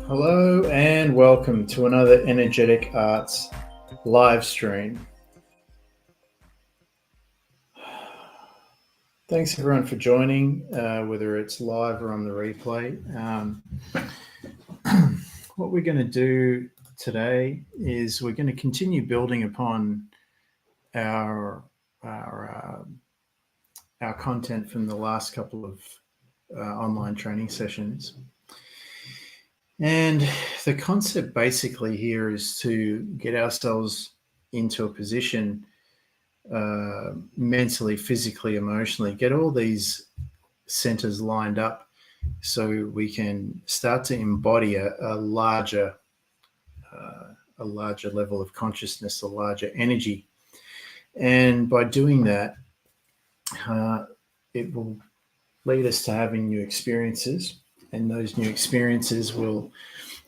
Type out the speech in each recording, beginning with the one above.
Hello and welcome to another Energetic Arts live stream. Thanks everyone for joining, whether it's live or on the replay. What we're going to do today is we're going to continue building upon our content from the last couple of online training sessions. And the concept basically here is to get ourselves into a position mentally, physically, emotionally, get all these centers lined up so we can start to embody a larger level of consciousness, a larger energy. And by doing that, it will lead us to having new experiences. And those new experiences will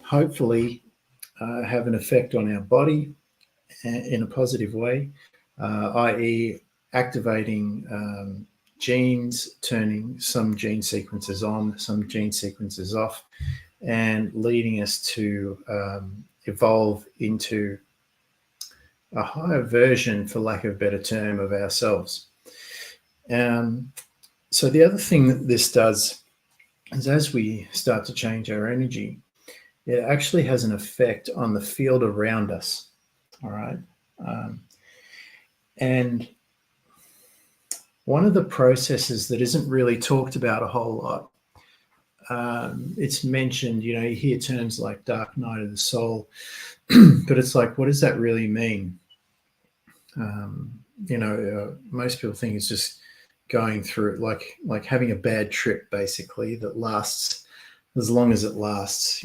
hopefully have an effect on our body in a positive way, i.e. activating genes, turning some gene sequences on, some gene sequences off, and leading us to evolve into a higher version, for lack of a better term, of ourselves. So the other thing that this does is as we start to change our energy, it actually has an effect on the field around us, all right? And one of the processes that isn't really talked about a whole lot, it's mentioned, you hear terms like dark night of the soul, but it's like, what does that really mean? Most people think it's just going through like having a bad trip, basically, that lasts as long as it lasts,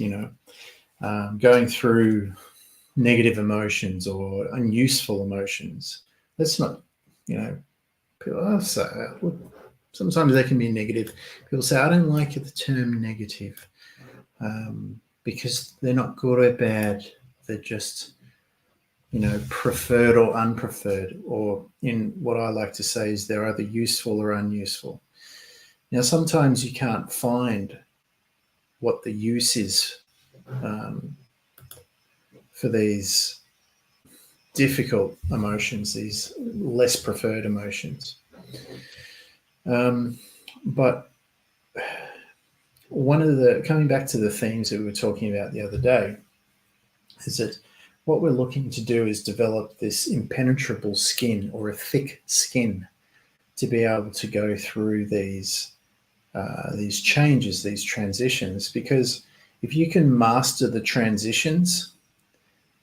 going through negative emotions or unuseful emotions. That's not, people say, sometimes they can be negative. People say, I don't like the term negative because they're not good or bad. They're just, preferred or unpreferred, or in what I like to say is they're either useful or unuseful. Now, sometimes you can't find what the use is for these difficult emotions, these less preferred emotions. But coming back to the themes that we were talking about the other day, is that what we're looking to do is develop this impenetrable skin, or a thick skin, to be able to go through these changes, these transitions. Because if you can master the transitions,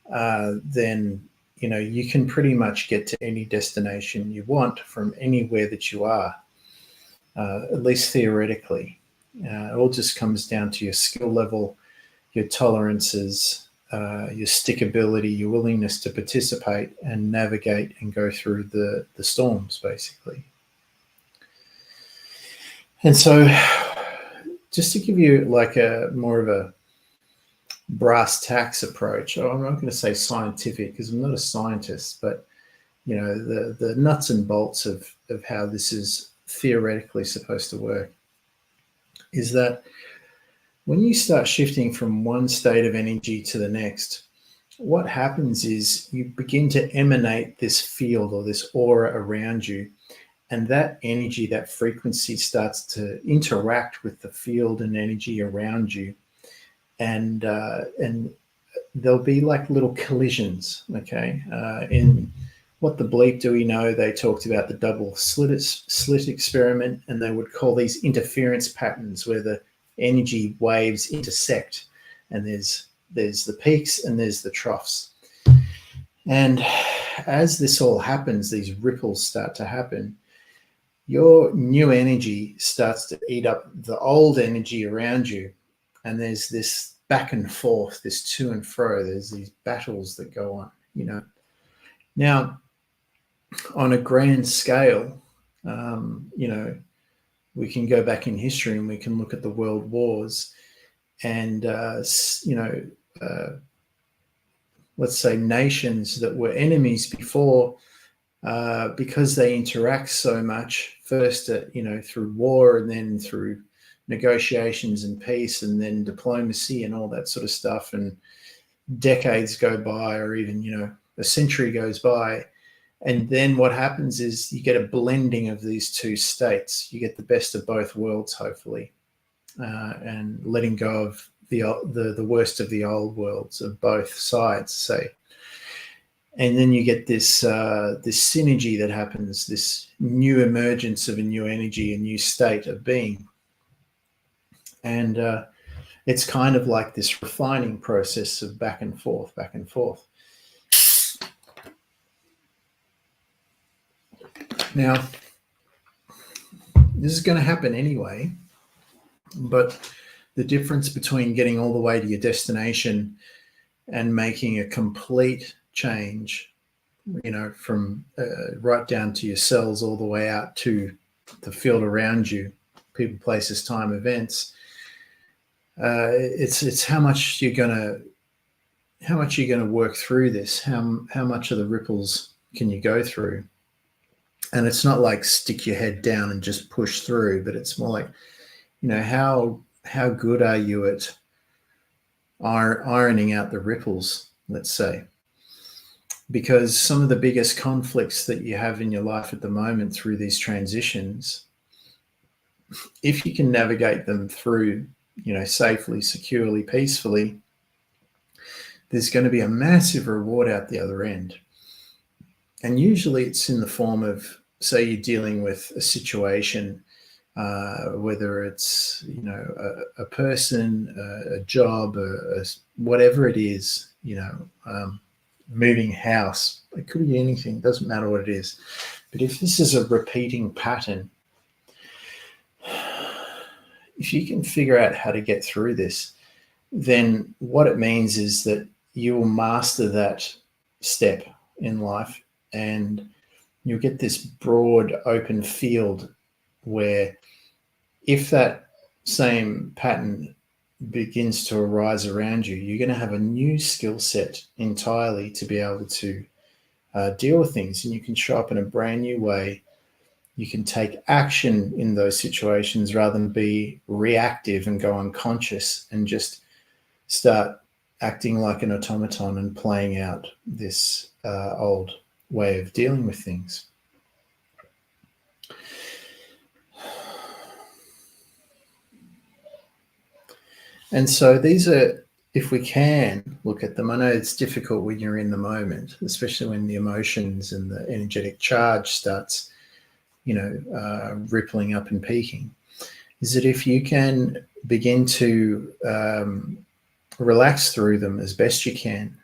then you can pretty much get to any destination you want from anywhere that you are, at least theoretically. It all just comes down to your skill level, your tolerances, your stickability, your willingness to participate and navigate and go through the storms, basically. And so just to give you like a more of a brass tacks approach, I'm not going to say scientific because I'm not a scientist, but the nuts and bolts of how this is theoretically supposed to work is that when you start shifting from one state of energy to the next, what happens is you begin to emanate this field or this aura around you, and that energy, that frequency starts to interact with the field and energy around you, and there'll be like little collisions. Okay, in What the Bleep Do We Know, they talked about the double slit experiment, and they would call these interference patterns where the energy waves intersect, and there's the peaks and there's the troughs. And as this all happens, these ripples start to happen, your new energy starts to eat up the old energy around you, and there's this back and forth, this to and fro. There's these battles that go on, Now, on a grand scale, we can go back in history and we can look at the world wars, and let's say nations that were enemies before, because they interact so much, first through war, and then through negotiations and peace, and then diplomacy and all that sort of stuff, and decades go by, or even a century goes by, and then what happens is you get a blending of these two states. You get the best of both worlds, hopefully, and letting go of the worst of the old worlds of both sides, say. And then you get this synergy that happens, this new emergence of a new energy, a new state of being. And it's kind of like this refining process of back and forth, back and forth. Now, this is going to happen anyway, but the difference between getting all the way to your destination and making a complete change, from right down to your cells all the way out to the field around you, people, places, time, events, it's how much you're going to work through this, how much of the ripples can you go through. And it's not like stick your head down and just push through, but it's more like, how good are you at ironing out the ripples, let's say. Because some of the biggest conflicts that you have in your life at the moment through these transitions, if you can navigate them through, safely, securely, peacefully, there's going to be a massive reward out the other end. And usually it's in the form of, say you're dealing with a situation, whether it's, a person, a job, whatever it is, moving house. It could be anything, doesn't matter what it is. But if this is a repeating pattern, if you can figure out how to get through this, then what it means is that you will master that step in life, and you'll get this broad open field where if that same pattern begins to arise around you, you're going to have a new skill set entirely to be able to deal with things, and you can show up in a brand new way. You can take action in those situations rather than be reactive and go unconscious and just start acting like an automaton and playing out this old way of dealing with things. And so these are, if we can look at them, I know it's difficult when you're in the moment, especially when the emotions and the energetic charge starts, rippling up and peaking, is that if you can begin to relax through them as best you can,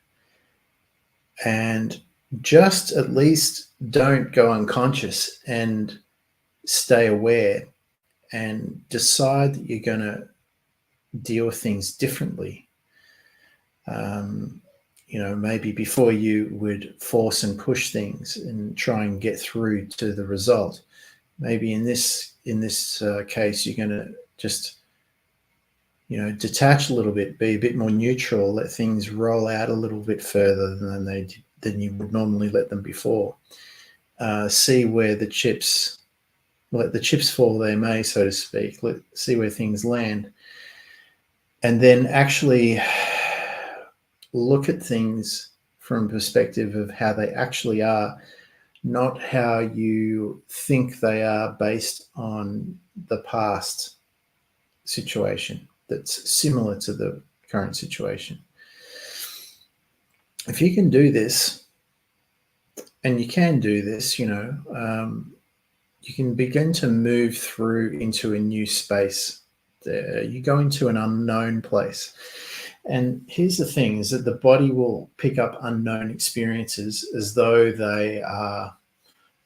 and just at least don't go unconscious and stay aware and decide that you're going to deal with things differently. Maybe before you would force and push things and try and get through to the result, maybe in this case, you're going to just, detach a little bit, be a bit more neutral, let things roll out a little bit further than you would normally let them before. See where the chips, let the chips fall they may, so to speak. See where things land. And then actually look at things from a perspective of how they actually are, not how you think they are based on the past situation that's similar to the current situation. If you can do this, and you can do this, you can begin to move through into a new space. You go into an unknown place. And here's the thing, is that the body will pick up unknown experiences as though they are,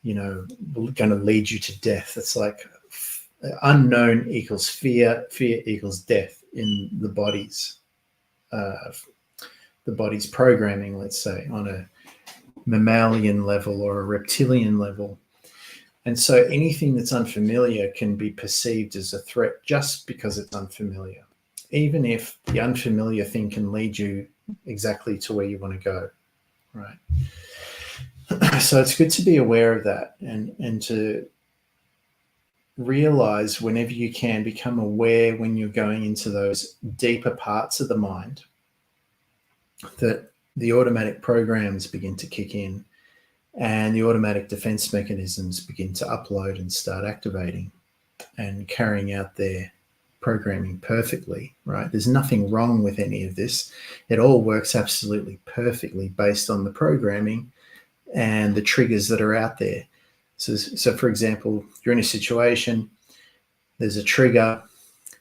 going to lead you to death. It's like unknown equals fear, fear equals death in the body's programming, let's say, on a mammalian level or a reptilian level. And so anything that's unfamiliar can be perceived as a threat just because it's unfamiliar, even if the unfamiliar thing can lead you exactly to where you want to go, right? So it's good to be aware of that and to realize whenever you can, become aware when you're going into those deeper parts of the mind, that the automatic programs begin to kick in and the automatic defense mechanisms begin to upload and start activating and carrying out their programming perfectly, right? There's nothing wrong with any of this. It all works absolutely perfectly based on the programming and the triggers that are out there. So for example, you're in a situation, there's a trigger,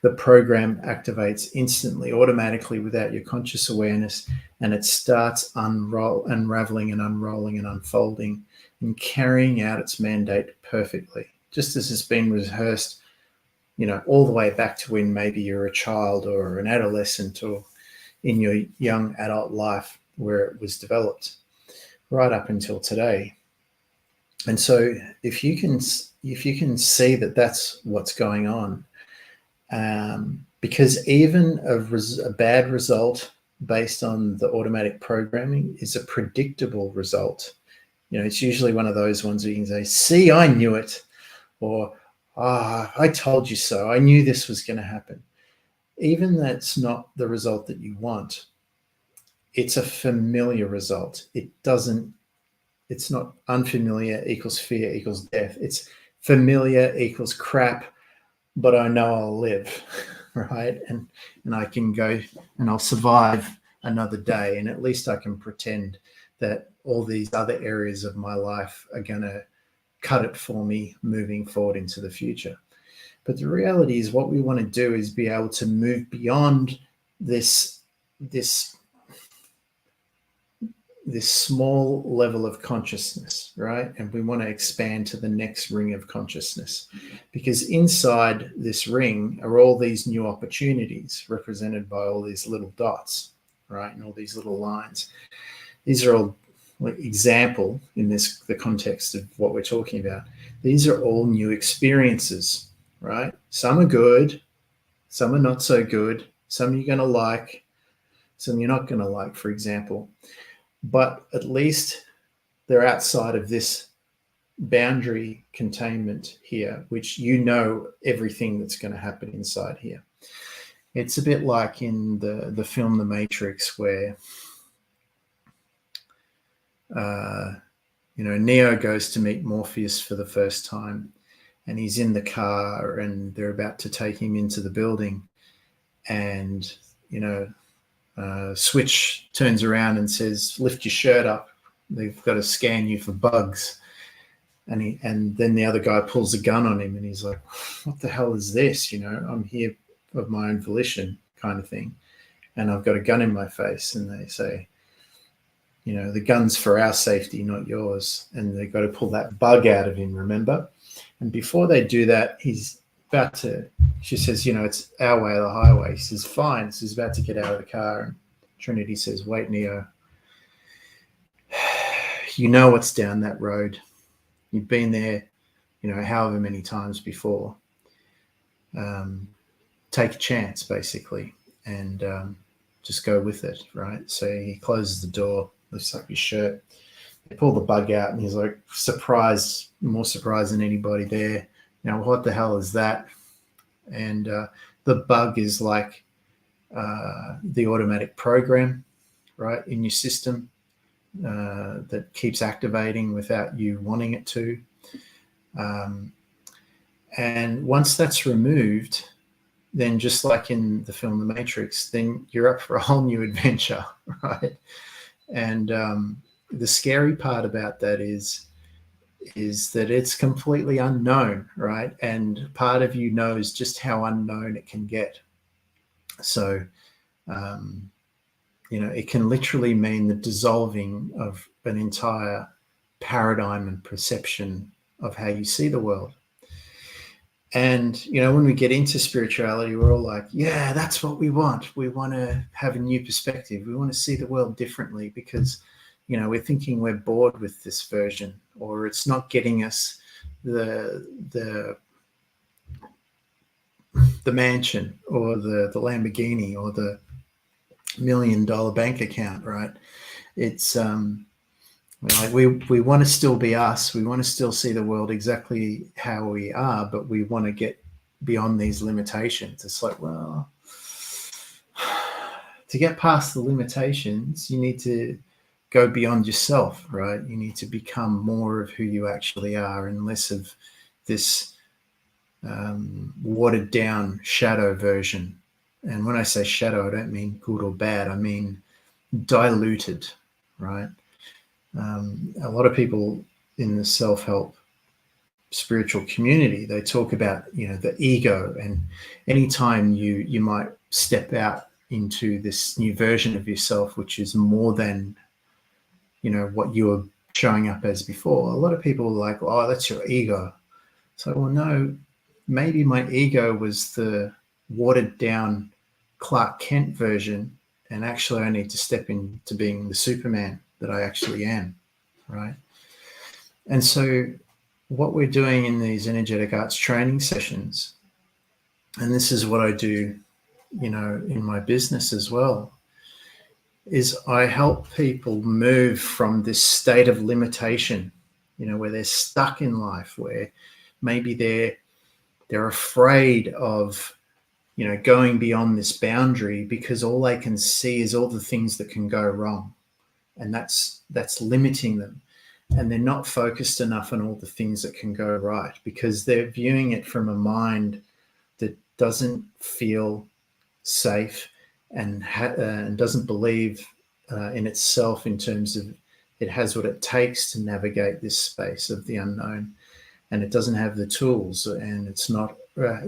the program activates instantly, automatically, without your conscious awareness, and it starts unraveling and unrolling and unfolding and carrying out its mandate perfectly, just as it's been rehearsed, all the way back to when maybe you're a child or an adolescent or in your young adult life where it was developed, right up until today. And so if you can see that that's what's going on, because even a bad result based on the automatic programming is a predictable result. It's usually one of those ones where you can say, see, I knew it, or I told you so. I knew this was going to happen. Even that's not the result that you want. It's a familiar result. It's not unfamiliar equals fear equals death. It's familiar equals crap, but I know I'll live, right? And I can go and I'll survive another day, and at least I can pretend that all these other areas of my life are going to cut it for me moving forward into the future. But the reality is, what we want to do is be able to move beyond this small level of consciousness, right? And we want to expand to the next ring of consciousness, because inside this ring are all these new opportunities represented by all these little dots, right? And all these little lines. These are all, like, example in the context of what we're talking about. These are all new experiences, right? Some are good, some are not so good, some you're going to like, some you're not going to like, for example. But at least they're outside of this boundary containment here, which everything that's going to happen inside here. It's a bit like in the film The Matrix, where Neo goes to meet Morpheus for the first time, and he's in the car and they're about to take him into the building, and Switch turns around and says, lift your shirt up, they've got to scan you for bugs. And then the other guy pulls a gun on him, and he's like, what the hell is this? I'm here of my own volition, kind of thing, and I've got a gun in my face. And they say, the gun's for our safety, not yours. And they've got to pull that bug out of him, remember? And before they do that, she says, it's our way or the highway. He says, fine. So he's about to get out of the car, and Trinity says, wait, Neo, you know what's down that road. You've been there, however many times before. Take a chance, basically, and just go with it, right? So he closes the door, lifts up his shirt. They pull the bug out, and he's like surprised, more surprised than anybody there. What the hell is that? And the bug is like the automatic program, right, in your system that keeps activating without you wanting it to. And once that's removed, then just like in the film The Matrix, then you're up for a whole new adventure, right? And the scary part about that is that it's completely unknown, right? And part of you knows just how unknown it can get. So, it can literally mean the dissolving of an entire paradigm and perception of how you see the world. And, when we get into spirituality, we're all like, yeah, that's what we want. We want to have a new perspective. We want to see the world differently because, we're thinking we're bored with this version, or it's not getting us the mansion or the Lamborghini or the $1 million bank account, right? It's like we want to still be us. We want to still see the world exactly how we are, but we want to get beyond these limitations. It's like, well, to get past the limitations, you need to go beyond yourself, right? You need to become more of who you actually are and less of this watered down shadow version. And when I say shadow, I don't mean good or bad. I mean diluted, right? A lot of people in the self-help spiritual community, they talk about, the ego, and anytime you might step out into this new version of yourself, which is more than, what you were showing up as before. A lot of people are like, oh, that's your ego. So, well, no, maybe my ego was the watered down Clark Kent version, and actually I need to step into being the Superman that I actually am, right? And so what we're doing in these energetic arts training sessions, and this is what I do, in my business as well, is I help people move from this state of limitation, where they're stuck in life, where maybe they're afraid of, going beyond this boundary because all they can see is all the things that can go wrong. And that's limiting them. And they're not focused enough on all the things that can go right because they're viewing it from a mind that doesn't feel safe and doesn't believe in itself in terms of it has what it takes to navigate this space of the unknown. And it doesn't have the tools, and it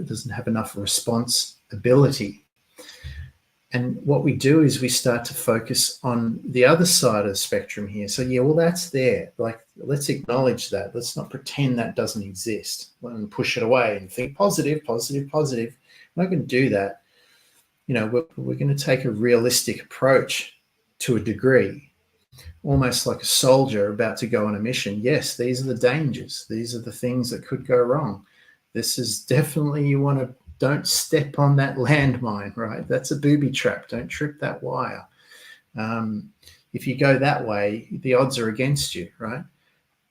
doesn't have enough responsibility. And what we do is we start to focus on the other side of the spectrum here. So, yeah, well, that's there. Like, let's acknowledge that. Let's not pretend that doesn't exist and push it away and think positive, positive, positive. We're not going to do that. We're going to take a realistic approach to a degree, almost like a soldier about to go on a mission. Yes, these are the dangers. These are the things that could go wrong. This is definitely, don't step on that landmine, right? That's a booby trap. Don't trip that wire. If you go that way, the odds are against you, right?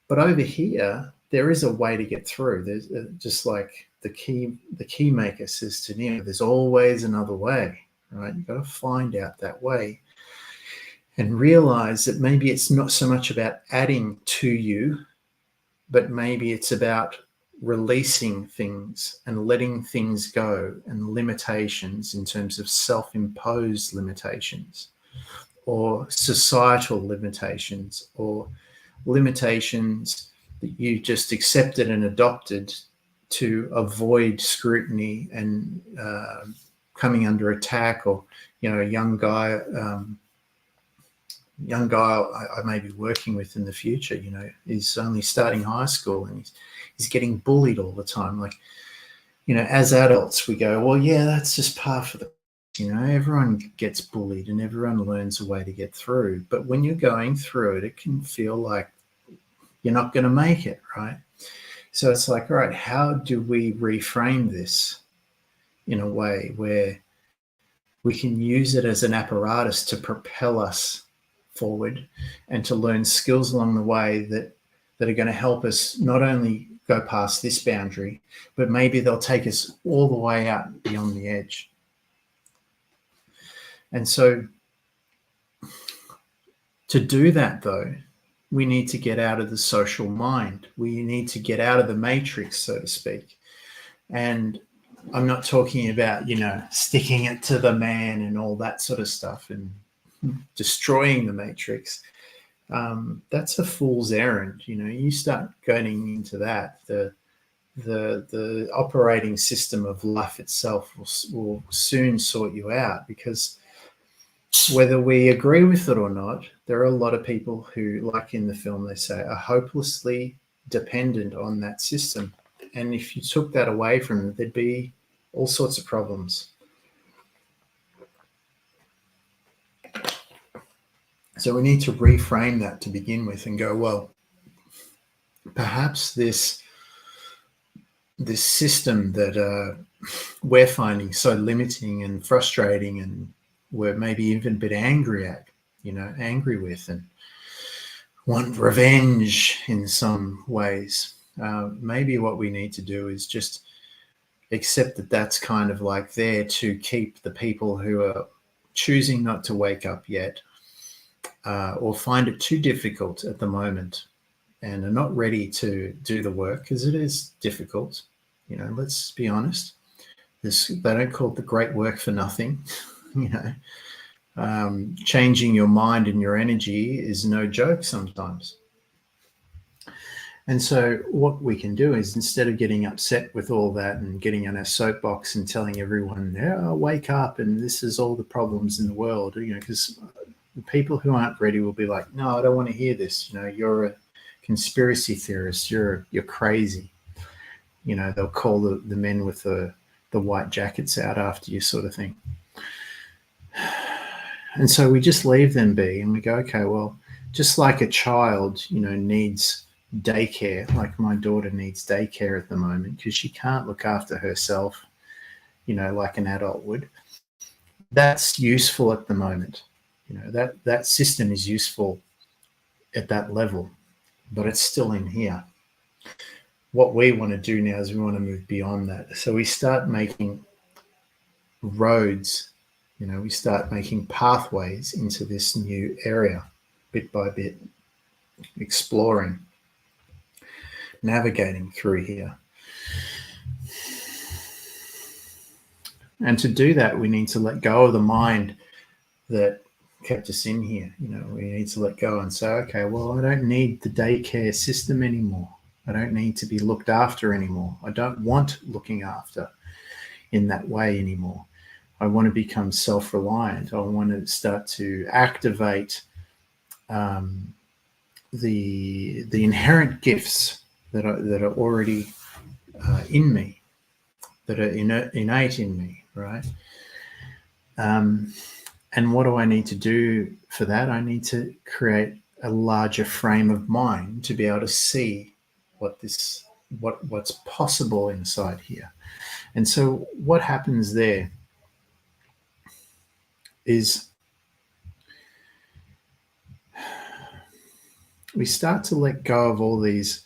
But over here, there is a way to get through. There's just like the key maker says to Neo, there's always another way, right? You've got to find out that way and realize that maybe it's not so much about adding to you, but maybe it's about releasing things and letting things go, and limitations in terms of self-imposed limitations or societal limitations or limitations that you just accepted and adopted to avoid scrutiny and coming under attack. Or, a young guy I may be working with in the future, is only starting high school and he's getting bullied all the time. Like, as adults, we go, well, yeah, that's just par for the, everyone gets bullied and everyone learns a way to get through. But when you're going through it, it can feel like you're not going to make it, right? So it's like, all right, how do we reframe this in a way where we can use it as an apparatus to propel us forward and to learn skills along the way that are going to help us not only go past this boundary, but maybe they'll take us all the way out beyond the edge. And so To do that, though, we need to get out of the social mind. We need to get out of the matrix, so to speak. And I'm not talking about, sticking it to the man and all that sort of stuff and destroying the matrix. That's a fool's errand. You start getting into that, the operating system of life itself will soon sort you out, because whether we agree with it or not, there are a lot of people who, like in the film, they say, are hopelessly dependent on that system. And if you took that away from them, there'd be all sorts of problems. So we need to reframe that to begin with and go, well, perhaps this system that we're finding so limiting and frustrating, and we're maybe even a bit angry with, and want revenge in some ways. Maybe what we need to do is just accept that that's kind of like there to keep the people who are choosing not to wake up yet, or find it too difficult at the moment and are not ready to do the work, because it is difficult. Let's be honest. They don't call it the great work for nothing. Changing your mind and your energy is no joke sometimes. And so what we can do is, instead of getting upset with all that and getting on our soapbox and telling everyone, wake up and this is all the problems in the world, because the people who aren't ready will be like, no, I don't want to hear this. You're a conspiracy theorist. You're crazy. They'll call the men with the white jackets out after you, sort of thing. And so we just leave them be, and we go, okay, well, just like a child, needs daycare, like my daughter needs daycare at the moment because she can't look after herself, like an adult would. That's useful at the moment. That system is useful at that level, but it's still in here. What we want to do now is we want to move beyond that. So we start making roads, we start making pathways into this new area, bit by bit, exploring, navigating through here. And to do that, we need to let go of the mind that kept us in here. We need to let go and say, okay, well, I don't need the daycare system anymore. I don't need to be looked after anymore. I don't want looking after in that way anymore. I want to become self-reliant. I want to start to activate the inherent gifts that are already in me, that are innate in me, right? And what do I need to do for that? I need to create a larger frame of mind to be able to see what's possible inside here. And so what happens there is we start to let go of all these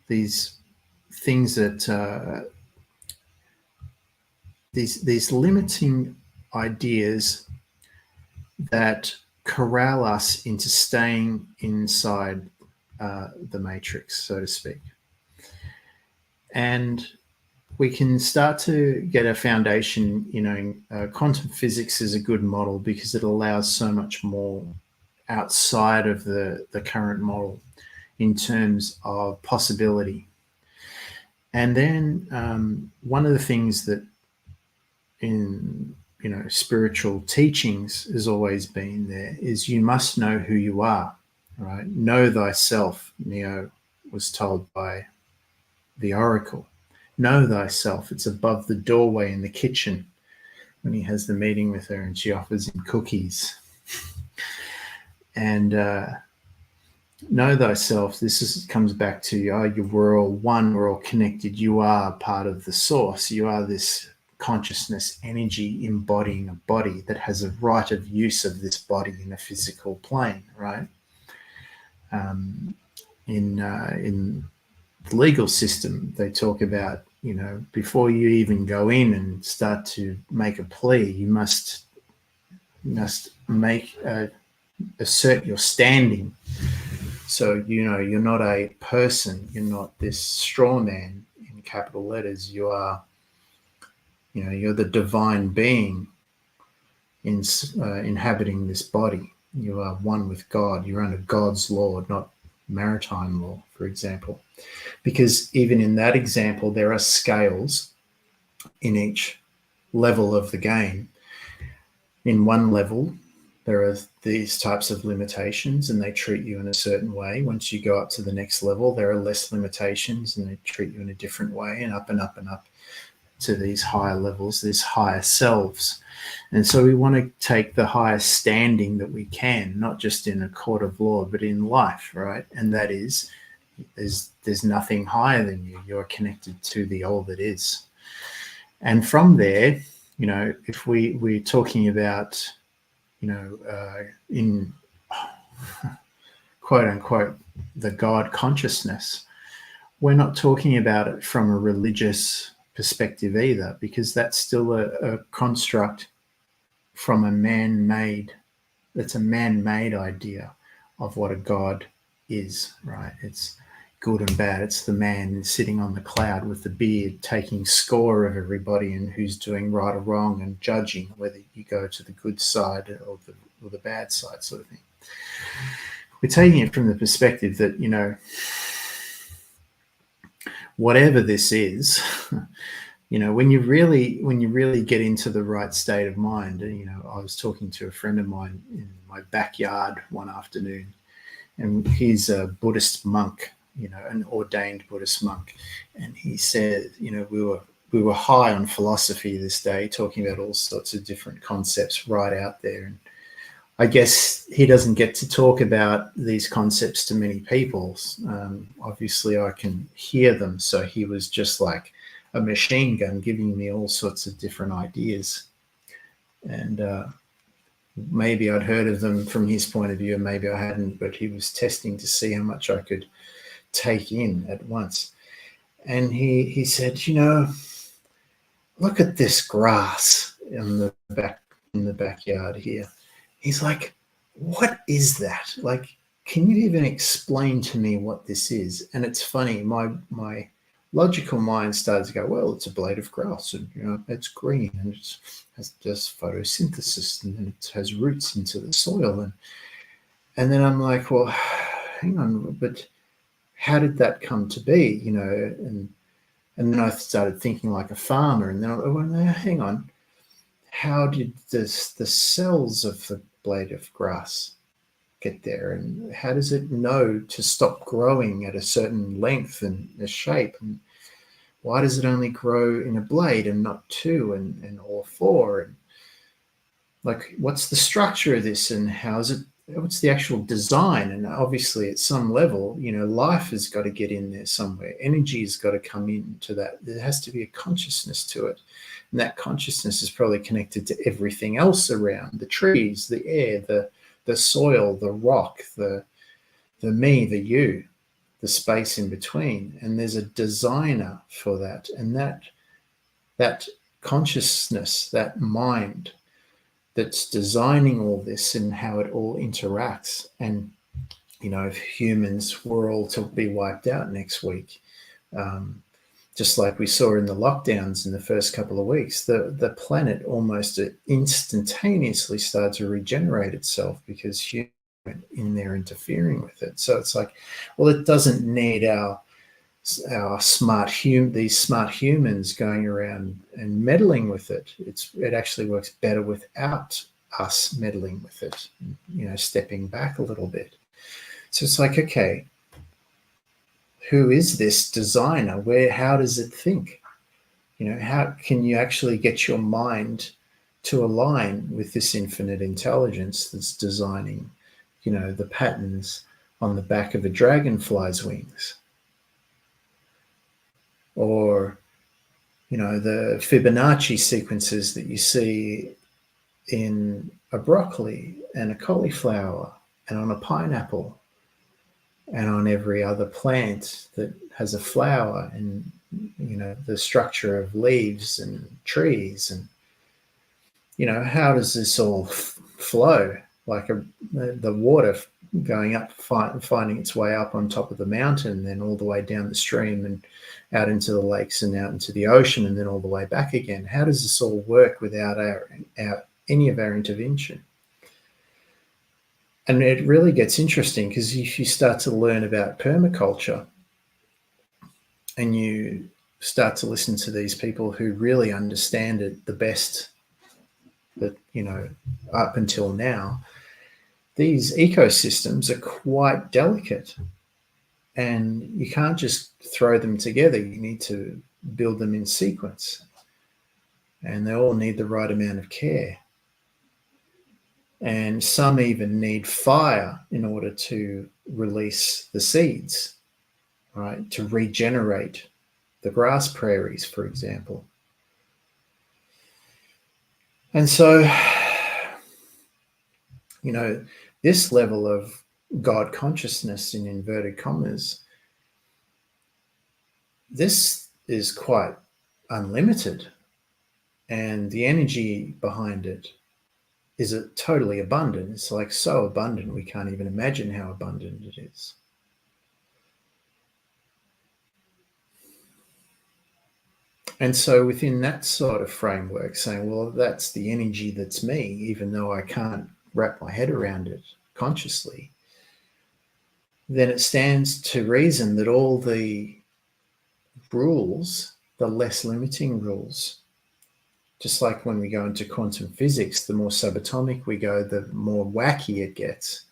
things that these limiting ideas that corral us into staying inside the matrix, so to speak. And we can start to get a foundation. Quantum physics is a good model because it allows so much more outside of the current model in terms of possibility. And then one of the things that in spiritual teachings has always been there is you must know who you are, right? Know thyself, Neo was told by the oracle. Know thyself. It's above the doorway in the kitchen when he has the meeting with her and she offers him cookies. And know thyself. This comes back to we're all one, we're all connected. You are part of the source. You are this consciousness energy embodying a body that has a right of use of this body in a physical plane, right? In the legal system, they talk about, before you even go in and start to make a plea, you must make assert your standing. So, you're not a person. You're not this straw man in capital letters. You are, you're the divine being inhabiting this body. You are one with God. You're under God's law, not maritime law, for example. Because even in that example, there are scales in each level of the game. In one level, there are these types of limitations and they treat you in a certain way. Once you go up to the next level, there are less limitations and they treat you in a different way, and up and up and up to these higher levels, these higher selves. And so we want to take the highest standing that we can, not just in a court of law, but in life, right? And that is, there's nothing higher than you. You're connected to the all that is. And from there, if we're talking about, in quote unquote, the God consciousness, we're not talking about it from a religious perspective either, because that's still a construct from a man-made idea of what a God is, right? It's good and bad. It's the man sitting on the cloud with the beard taking score of everybody and who's doing right or wrong and judging whether you go to the good side or the bad side, sort of thing. We're taking it from the perspective that, whatever this is, when you really get into the right state of mind, I was talking to a friend of mine in my backyard one afternoon, and he's a Buddhist monk, an ordained Buddhist monk. And he said, we were high on philosophy this day, talking about all sorts of different concepts right out there. And I guess he doesn't get to talk about these concepts to many people. Obviously, I can hear them. So he was just like a machine gun giving me all sorts of different ideas. And maybe I'd heard of them from his point of view, and maybe I hadn't, but he was testing to see how much I could take in at once. And he said, look at this grass in the backyard here. He's like, what is that? Like, can you even explain to me what this is? And it's funny, my logical mind started to go, well, it's a blade of grass, and it's green, and it does photosynthesis, and then it has roots into the soil, and then I'm like, well, hang on, but how did that come to be? And then I started thinking like a farmer, and then I went, well, hang on, how did the cells of the blade of grass get there, and how does it know to stop growing at a certain length and a shape, and why does it only grow in a blade and not two and or four, and like what's the structure of this, and what's the actual design? And obviously at some level, life has got to get in there somewhere. Energy has got to come into that. There has to be a consciousness to it, and that consciousness is probably connected to everything else around: the trees, the air, the soil, the rock, the me, the you, the space in between. And there's a designer for that. And that consciousness, that mind that's designing all this and how it all interacts. And, if humans were all to be wiped out next week, just like we saw in the lockdowns in the first couple of weeks, the planet almost instantaneously started to regenerate itself because humans went in there interfering with it. So it's like, well, it doesn't need these smart humans going around and meddling with it. It actually works better without us meddling with it, stepping back a little bit. So it's like, okay, who is this designer? How does it think? How can you actually get your mind to align with this infinite intelligence that's designing, the patterns on the back of a dragonfly's wings? Or, the Fibonacci sequences that you see in a broccoli and a cauliflower and on a pineapple and on every other plant that has a flower, and, the structure of leaves and trees, and, how does this all flow? like the water going up, finding its way up on top of the mountain, then all the way down the stream and out into the lakes and out into the ocean, and then all the way back again. How does this all work without any of our intervention? And it really gets interesting, because if you start to learn about permaculture and you start to listen to these people who really understand it the best, that, up until now, these ecosystems are quite delicate, and you can't just throw them together. You need to build them in sequence, and they all need the right amount of care. And some even need fire in order to release the seeds, right? To regenerate the grass prairies, for example. And so, this level of God consciousness, in inverted commas, this is quite unlimited, and the energy behind it is totally abundant. It's like so abundant we can't even imagine how abundant it is. And so within that sort of framework, saying, well, that's the energy that's me, even though I can't wrap my head around it consciously, then it stands to reason that all the rules, the less limiting rules, just like when we go into quantum physics, the more subatomic we go, the more wacky it gets.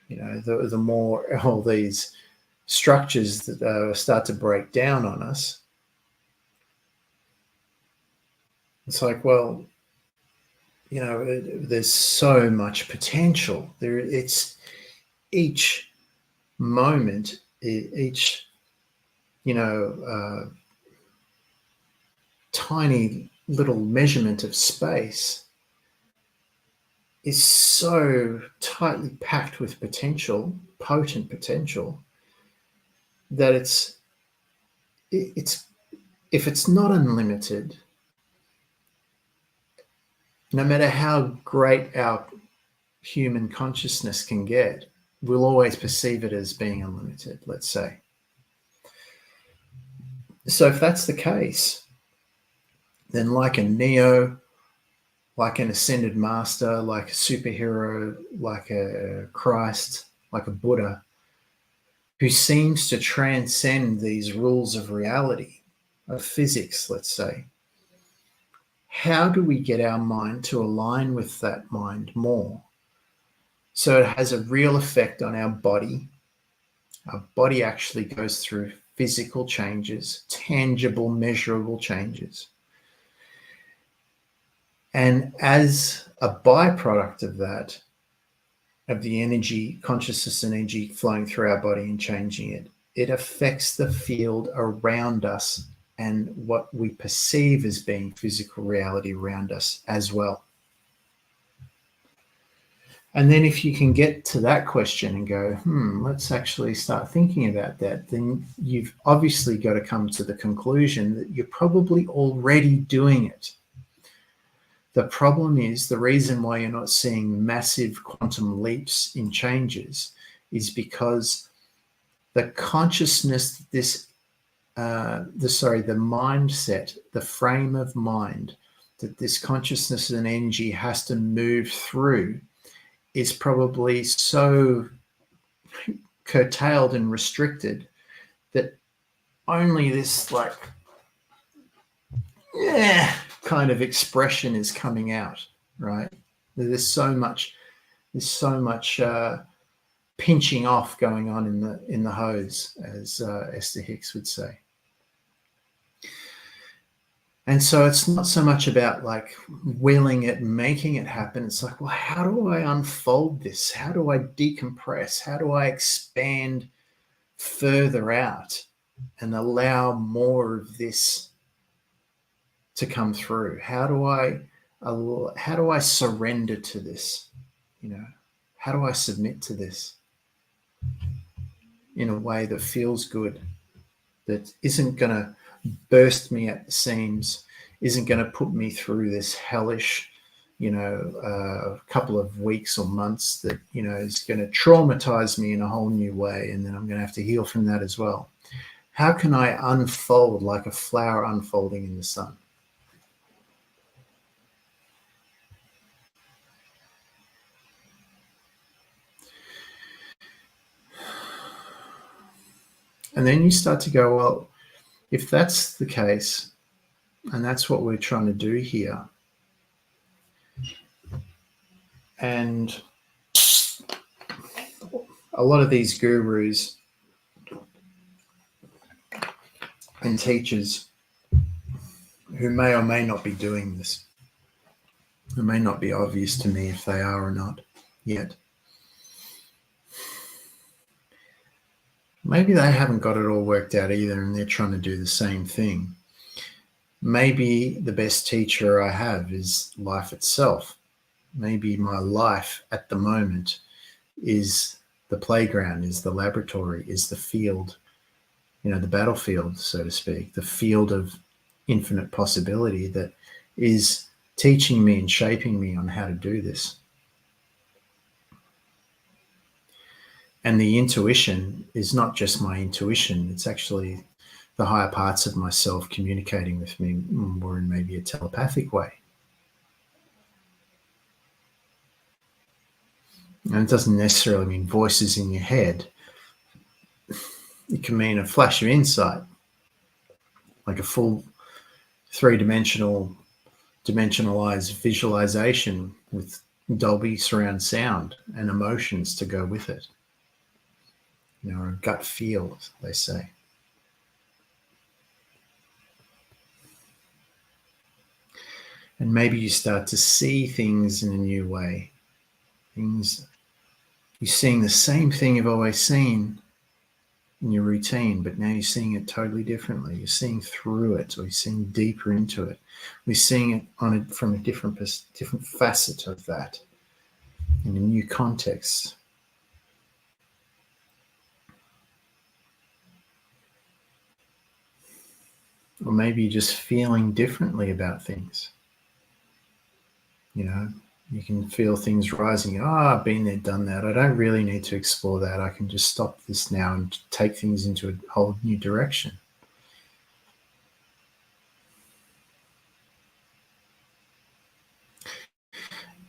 The more all these structures that start to break down on us. It's like, well, there's so much potential. It's each moment, each, tiny little measurement of space is so tightly packed with potential, potent potential, that it's if it's not unlimited, no matter how great our human consciousness can get, we'll always perceive it as being unlimited, let's say. So if that's the case, then like a Neo, like an ascended master, like a superhero, like a Christ, like a Buddha, who seems to transcend these rules of reality, of physics, let's say, how do we get our mind to align with that mind more, so it has a real effect on our body? Our body actually goes through physical changes, tangible, measurable changes. And as a byproduct of that, of the energy, consciousness and energy flowing through our body and changing it, it affects the field around us and what we perceive as being physical reality around us as well. And then if you can get to that question and go, let's actually start thinking about that, then you've obviously got to come to the conclusion that you're probably already doing it. The problem is, the reason why you're not seeing massive quantum leaps in changes is because the consciousness, the mindset, the frame of mind that this consciousness and energy has to move through is probably so curtailed and restricted that only this kind of expression is coming out, right? There's so much pinching off going on in the hose, as Esther Hicks would say. And so it's not so much about willing it, making it happen. It's like, well, how do I unfold this? How do I decompress? How do I expand further out and allow more of this to come through? How do I surrender to this? How do I submit to this in a way that feels good, that isn't going to burst me at the seams, isn't going to put me through this hellish a couple of weeks or months that, is going to traumatize me in a whole new way. And then I'm going to have to heal from that as well. How can I unfold like a flower unfolding in the sun? And then you start to go, well, if that's the case, and that's what we're trying to do here, and a lot of these gurus and teachers who may or may not be doing this, it may not be obvious to me if they are or not yet. Maybe they haven't got it all worked out either, and they're trying to do the same thing. Maybe the best teacher I have is life itself. Maybe my life at the moment is the playground, is the laboratory, is the field, the battlefield, so to speak, the field of infinite possibility that is teaching me and shaping me on how to do this. And the intuition is not just my intuition, it's actually the higher parts of myself communicating with me more in maybe a telepathic way. And it doesn't necessarily mean voices in your head. It can mean a flash of insight, like a full three-dimensionalized visualization with Dolby surround sound and emotions to go with it. Or a gut feel, they say. And maybe you start to see things in a new way. You're seeing the same thing you've always seen in your routine, but now you're seeing it totally differently. You're seeing through it, or you're seeing deeper into it. We're seeing it from a different facet of that in a new context. Or maybe you're just feeling differently about things. You can feel things rising. I've been there, done that. I don't really need to explore that. I can just stop this now and take things into a whole new direction.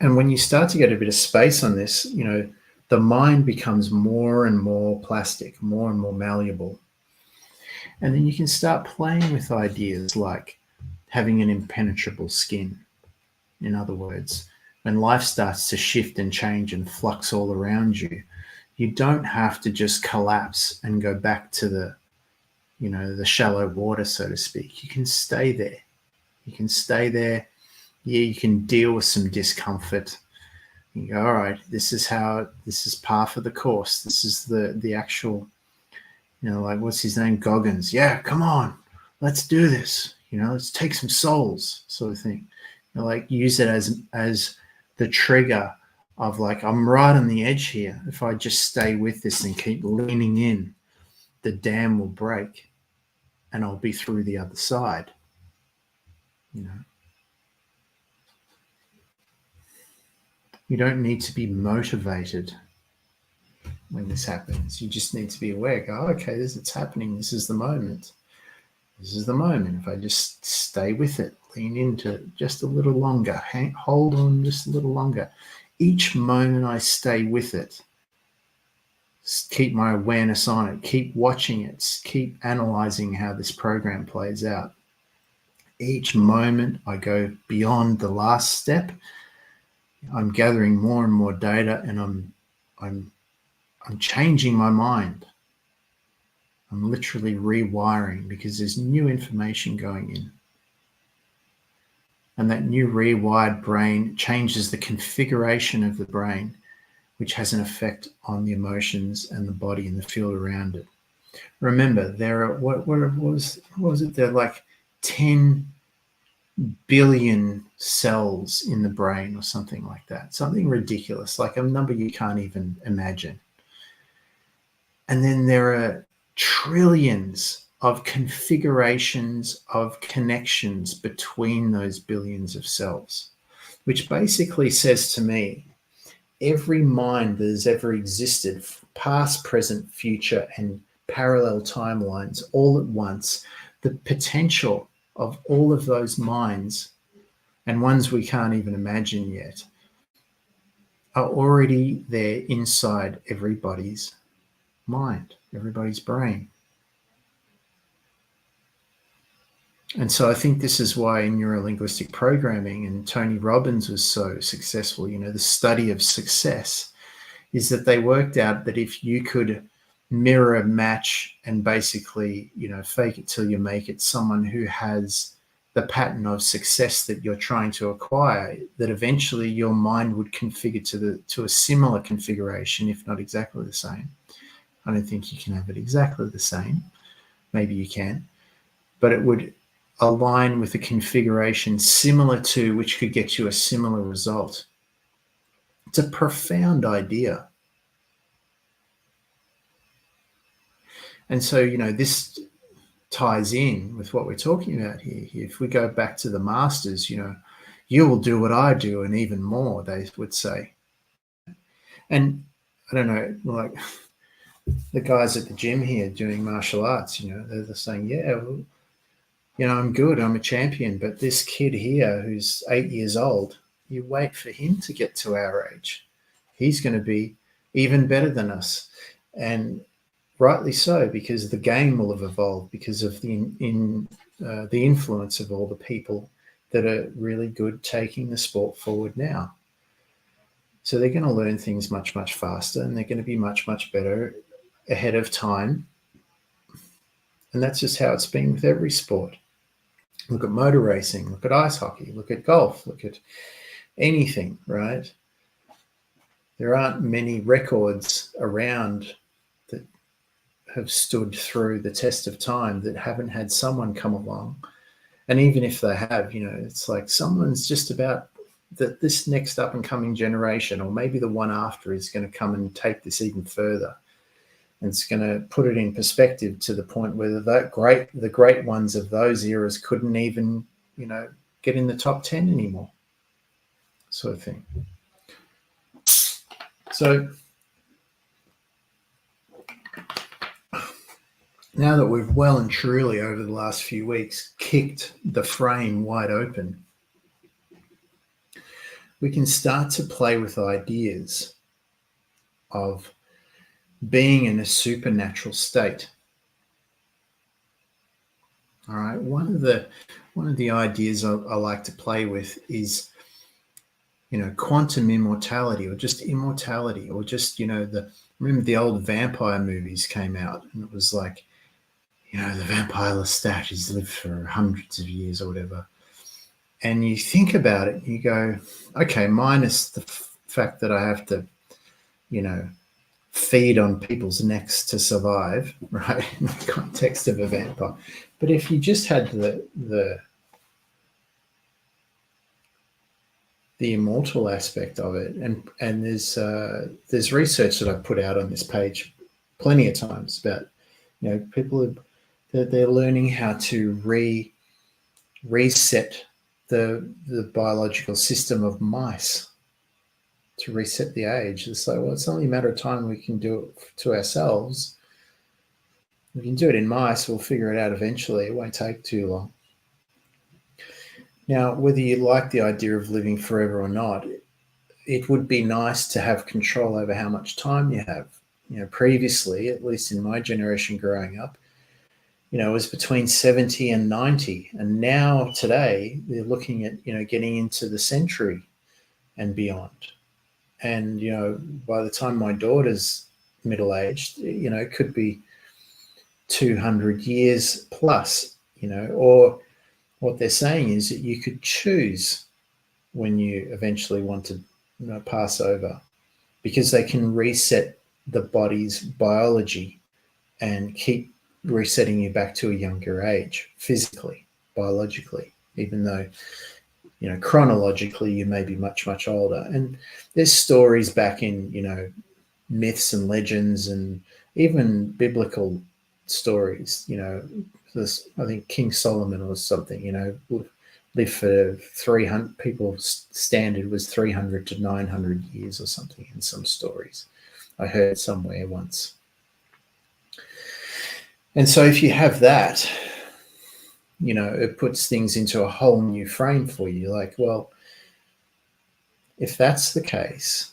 And when you start to get a bit of space on this, the mind becomes more and more plastic, more and more malleable. And then you can start playing with ideas like having an impenetrable skin. In other words, when life starts to shift and change and flux all around you, you don't have to just collapse and go back to the shallow water, so to speak. You can stay there. Yeah, you can deal with some discomfort. You go, all right, this is par for the course. This is the actual, like, what's his name? Goggins. Yeah, come on, let's do this. Let's take some souls, sort of thing. Like, use it as the trigger of, like, I'm right on the edge here. If I just stay with this and keep leaning in, the dam will break and I'll be through the other side. You don't need to be motivated when this happens. You just need to be aware. Go, okay, it's happening. This is the moment. If I just stay with it, lean into it just a little longer, hold on just a little longer. Each moment I stay with it, keep my awareness on it, keep watching it, keep analyzing how this program plays out. Each moment I go beyond the last step, I'm gathering more and more data, and I'm changing my mind. I'm literally rewiring, because there's new information going in. And that new rewired brain changes the configuration of the brain, which has an effect on the emotions and the body and the field around it. Remember, there are, what was it? There are like 10 billion cells in the brain or something like that. Something ridiculous, like a number you can't even imagine. And then there are trillions of configurations of connections between those billions of cells, which basically says to me, every mind that has ever existed, past, present, future, and parallel timelines all at once, the potential of all of those minds, and ones we can't even imagine yet, are already there inside everybody's mind, everybody's brain. And so I think this is why in neurolinguistic programming, and Tony Robbins was so successful, the study of success, is that they worked out that if you could mirror, match, and basically, fake it till you make it, someone who has the pattern of success that you're trying to acquire, that eventually your mind would configure to a similar configuration, if not exactly the same. I don't think you can have it exactly the same. Maybe you can, but it would align with a configuration similar to which could get you a similar result. It's a profound idea. And so, this ties in with what we're talking about here. If we go back to the masters, you will do what I do and even more, they would say. And I don't know, like the guys at the gym here doing martial arts, they're saying, yeah, well, I'm good, I'm a champion, but this kid here who's 8 years old, you wait for him to get to our age. He's going to be even better than us. And rightly so, because the game will have evolved because of the influence of all the people that are really good taking the sport forward now. So they're going to learn things much, much faster, and they're going to be much, much better ahead of time. And that's just how it's been with every sport. Look at motor racing, look at ice hockey, look at golf, look at anything, right? There aren't many records around that have stood through the test of time that haven't had someone come along. And even if they have, it's like someone's just about that this next up and coming generation, or maybe the one after, is going to come and take this even further. And it's going to put it in perspective to the point where the great ones of those eras couldn't even, get in the top 10 anymore, sort of thing. So now that we've well and truly over the last few weeks kicked the frame wide open, we can start to play with ideas of being in a supernatural state. All right. One of the ideas I like to play with is, quantum immortality, or just immortality, or just, remember the old vampire movies came out, and it was like, the vampire Lestat, he's lived for hundreds of years or whatever. And you think about it, and you go, okay, minus the fact that I have to, feed on people's necks to survive, right, in the context of a vampire. But if you just had the immortal aspect of it, and there's research that I put out on this page plenty of times about, people they're learning how to reset the biological system of mice, to reset the age. It's like, well, it's only a matter of time. We can do it to ourselves. We can do it in mice. We'll figure it out eventually. It won't take too long. Now, whether you like the idea of living forever or not, it would be nice to have control over how much time you have. Previously, at least in my generation growing up, it was between 70 and 90. And now today, they're looking at, getting into the century and beyond. And, by the time my daughter's middle-aged, it could be 200 years plus, or what they're saying is that you could choose when you eventually want to pass over, because they can reset the body's biology and keep resetting you back to a younger age, physically, biologically, even though, chronologically you may be much, much older. And there's stories back in, myths and legends and even biblical stories, I think King Solomon or something, live for 300, people's standard was 300 to 900 years or something in some stories. I heard somewhere once. And so if you have that, it puts things into a whole new frame for you. Like, well, if that's the case,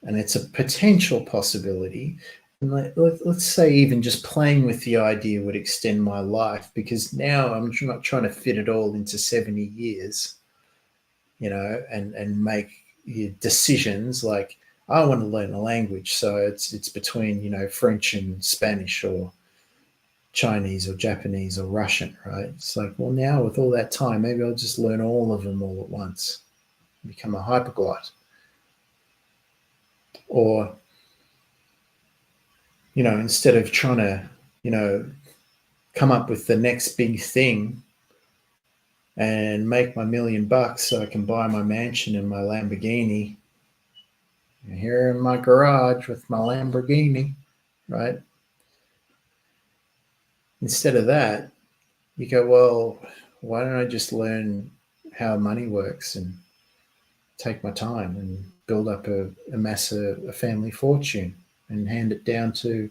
and it's a potential possibility, and let's say even just playing with the idea would extend my life, because now I'm not trying to fit it all into 70 years, and make decisions like, I want to learn a language, so it's between French and Spanish, or Chinese or Japanese or Russian, right? It's like, well, now with all that time, maybe I'll just learn all of them all at once, become a hyperglot. Or, instead of trying to, come up with the next big thing and make my $1,000,000 so I can buy my mansion and my Lamborghini, here in my garage with my Lamborghini, right? Instead of that, you go, well, why don't I just learn how money works and take my time and build up amass a family fortune and hand it down to,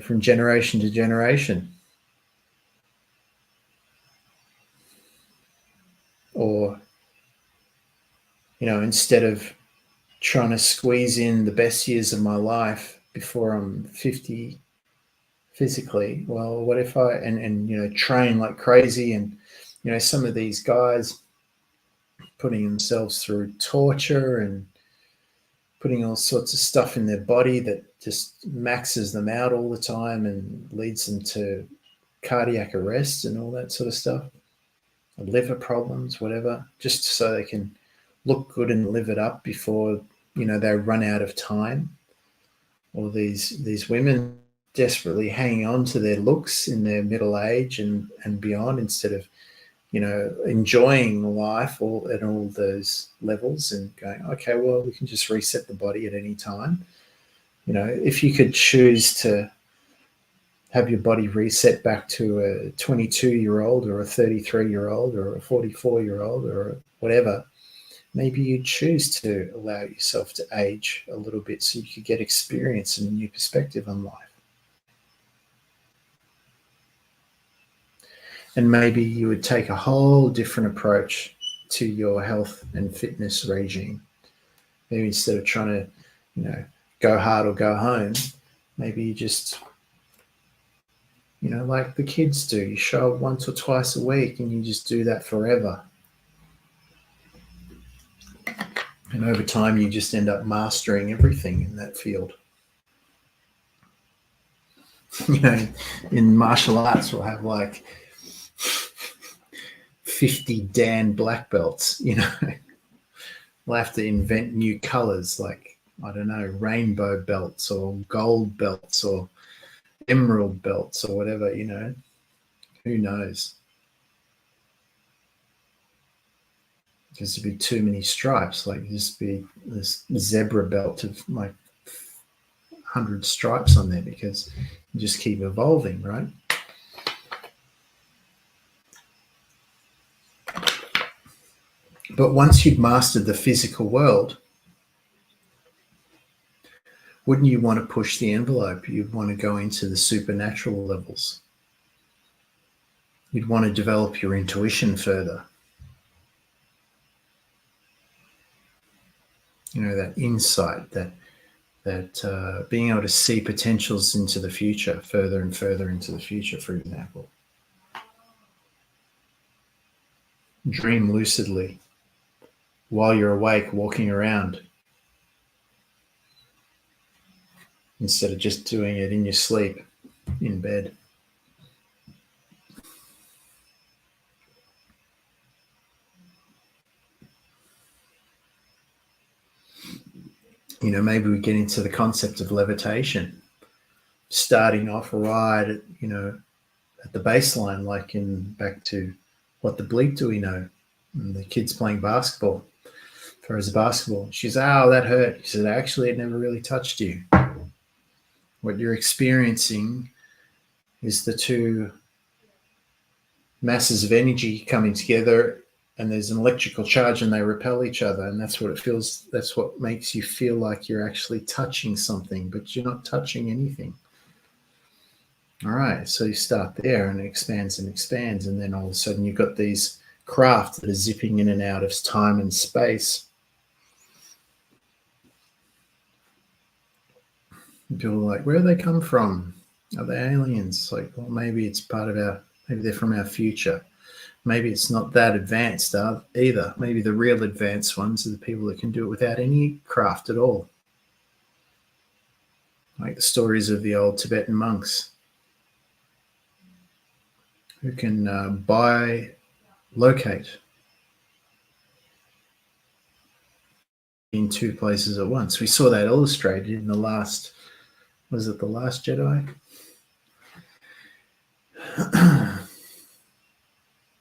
from generation to generation. Or, instead of trying to squeeze in the best years of my life before I'm 50 physically, well, what if I, and train like crazy, and, some of these guys putting themselves through torture and putting all sorts of stuff in their body that just maxes them out all the time and leads them to cardiac arrest and all that sort of stuff, liver problems, whatever, just so they can look good and live it up before, they run out of time. Or these women desperately hanging on to their looks in their middle age and beyond, instead of, enjoying life at all those levels and going, okay, well, we can just reset the body at any time. If you could choose to have your body reset back to a 22-year-old or a 33-year-old or a 44-year-old or whatever, maybe you'd choose to allow yourself to age a little bit so you could get experience and a new perspective on life. And maybe you would take a whole different approach to your health and fitness regime. Maybe instead of trying to, go hard or go home, maybe you just, like the kids do, you show up once or twice a week and you just do that forever. And over time, you just end up mastering everything in that field. In martial arts, we'll have like 50 Dan black belts, We'll have to invent new colors, like, I don't know, rainbow belts or gold belts or emerald belts or whatever, who knows? Because there'd be too many stripes, like just be this zebra belt of like 100 stripes on there, because you just keep evolving, right? But once you've mastered the physical world, wouldn't you want to push the envelope? You'd want to go into the supernatural levels. You'd want to develop your intuition further. That insight, that being able to see potentials into the future, further and further into the future, for example. Dream lucidly while you're awake, walking around, instead of just doing it in your sleep, in bed. Maybe we get into the concept of levitation, starting off right at, at the baseline, like in back to What the Bleep Do We Know? And the kids playing basketball. Throws a basketball. She says, "Oh, that hurt." He said, "Actually, it never really touched you. What you're experiencing is the two masses of energy coming together and there's an electrical charge and they repel each other, and that's what it feels. That's what makes you feel like you're actually touching something, but you're not touching anything. All right, so you start there and it expands and expands, and then all of a sudden you've got these craft that are zipping in and out of time and space. People are like, where do they come from? Are they aliens? Like, well, maybe it's part of maybe they're from our future. Maybe it's not that advanced either. Maybe the real advanced ones are the people that can do it without any craft at all. Like the stories of the old Tibetan monks who can locate in two places at once. We saw that illustrated in the last, was it The Last Jedi?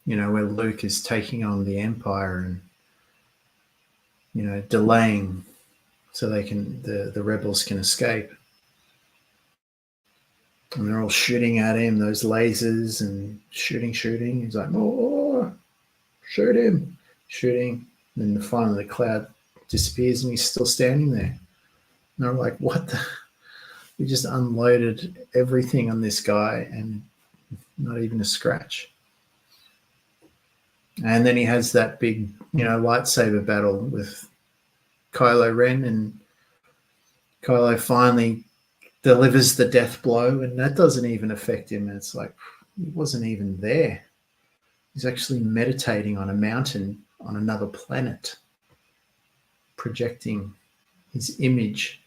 Where Luke is taking on the Empire and, delaying so the rebels can escape. And they're all shooting at him, those lasers, and shooting. He's like, oh, shoot him, shooting. And then finally the cloud disappears and he's still standing there. And they're like, what the? We just unloaded everything on this guy and not even a scratch. And then he has that big, lightsaber battle with Kylo Ren, and Kylo finally delivers the death blow, and that doesn't even affect him. And it's like, he wasn't even there. He's actually meditating on a mountain on another planet, projecting his image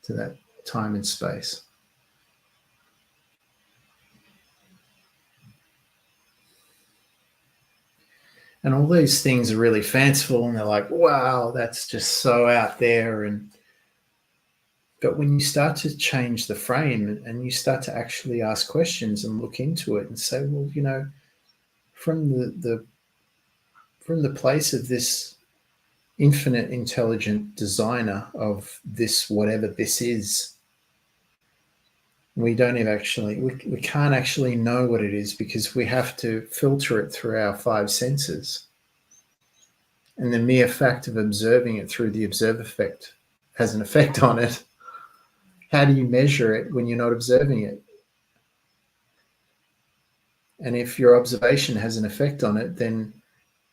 to that time and space. And all these things are really fanciful, and they're like, wow, that's just so out there. But when you start to change the frame and you start to actually ask questions and look into it and say, well, from the place of this infinite intelligent designer of this, whatever this is, we don't even we can't actually know what it is, because we have to filter it through our five senses. And the mere fact of observing it through the observe effect has an effect on it. How do you measure it when you're not observing it? And if your observation has an effect on it, then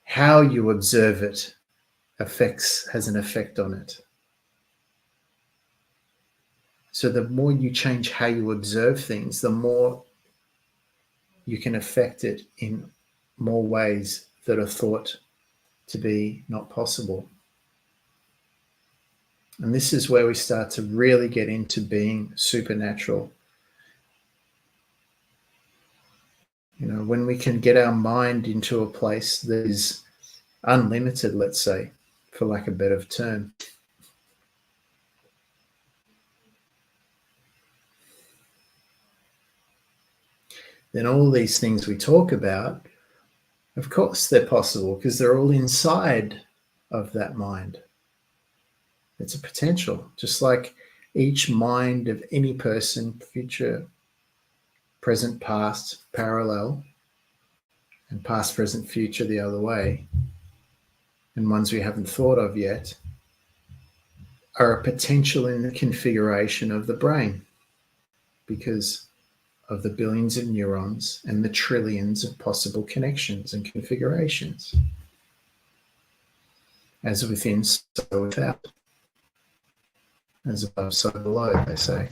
how you observe it has an effect on it. So the more you change how you observe things, the more you can affect it in more ways that are thought to be not possible. And this is where we start to really get into being supernatural. When we can get our mind into a place that is unlimited, let's say, for lack of a better term. Then all these things we talk about, of course they're possible, because they're all inside of that mind. It's a potential, just like each mind of any person, future, present, past, parallel, and past, present, future the other way, and ones we haven't thought of yet, are a potential in the configuration of the brain, because of the billions of neurons and the trillions of possible connections and configurations. As within, so without. As above, so below, they say.